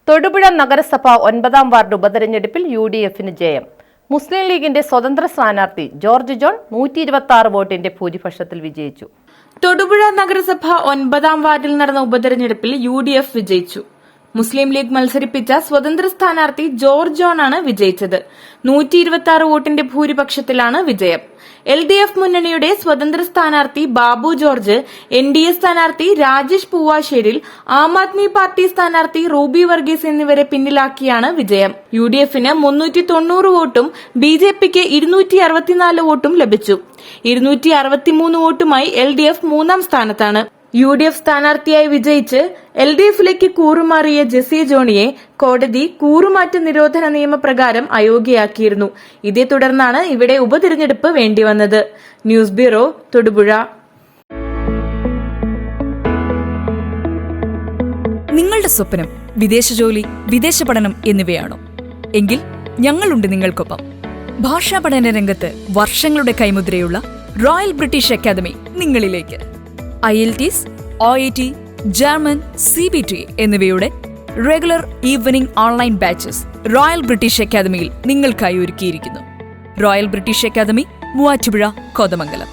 തൊടുപുഴ നഗരസഭ 9-ാം വാർഡ് ഉപതെരഞ്ഞെടുപ്പിൽ UDFന് ജയം. മുസ്ലിം ലീഗിന്റെ സ്വതന്ത്ര സ്ഥാനാർത്ഥി ജോർജ് ജോൺ 126 വോട്ടിന്റെ ഭൂരിപക്ഷത്തിൽ വിജയിച്ചു. തൊടുപുഴ നഗരസഭ 9-ാം വാർഡിൽ നടന്ന ഉപതെരഞ്ഞെടുപ്പിൽ UDF വിജയിച്ചു. മുസ്ലിം ലീഗ് മത്സരിപ്പിച്ച സ്വതന്ത്ര സ്ഥാനാർത്ഥി ജോർജ് ജോൺ ആണ് വിജയിച്ചത്. 126 വോട്ടിന്റെ ഭൂരിപക്ഷത്തിലാണ് വിജയം. LDF മുന്നണിയുടെ സ്വതന്ത്ര സ്ഥാനാർത്ഥി ബാബു ജോർജ്, NDA സ്ഥാനാർത്ഥി രാജേഷ് പൂവാശ്ശേരിൽ, ആം ആദ്മി പാർട്ടി സ്ഥാനാർത്ഥി റൂബി വർഗീസ് എന്നിവരെ പിന്നിലാക്കിയാണ് വിജയം. UDFന് 390 വോട്ടും BJPക്ക് 264 വോട്ടും ലഭിച്ചു. 263 വോട്ടുമായി LDF 3-ാം സ്ഥാനത്താണ്. UDF സ്ഥാനാർത്ഥിയായി വിജയിച്ച് LDFിലേക്ക് കൂറുമാറിയ ജെസി ജോണിയെ കോടതി കൂറുമാറ്റ നിരോധന നിയമപ്രകാരം അയോഗ്യയാക്കിയിരുന്നു. ഇതേ തുടർന്നാണ് ഇവിടെ ഉപതിരഞ്ഞെടുപ്പ് വേണ്ടിവന്നത്. News bureau, Thodupuzha. നിങ്ങളുടെ സ്വപ്നം വിദേശ ജോലി, വിദേശ പഠനം എന്നിവയാണോ? എങ്കിൽ ഞങ്ങളുണ്ട് നിങ്ങൾക്കൊപ്പം. ഭാഷാ പഠന രംഗത്ത് വർഷങ്ങളുടെ കൈമുദ്രയുള്ള റോയൽ ബ്രിട്ടീഷ് അക്കാദമി നിങ്ങളിലേക്ക്. IELTS, OET, ജർമ്മൻ, CBT എന്നിവയുടെ regular evening online batches royal British അക്കാദമിയിൽ നിങ്ങൾക്കായി ഒരുക്കിയിരിക്കുന്നു. Royal British academy, Muvattupuzha, Kothamangalam.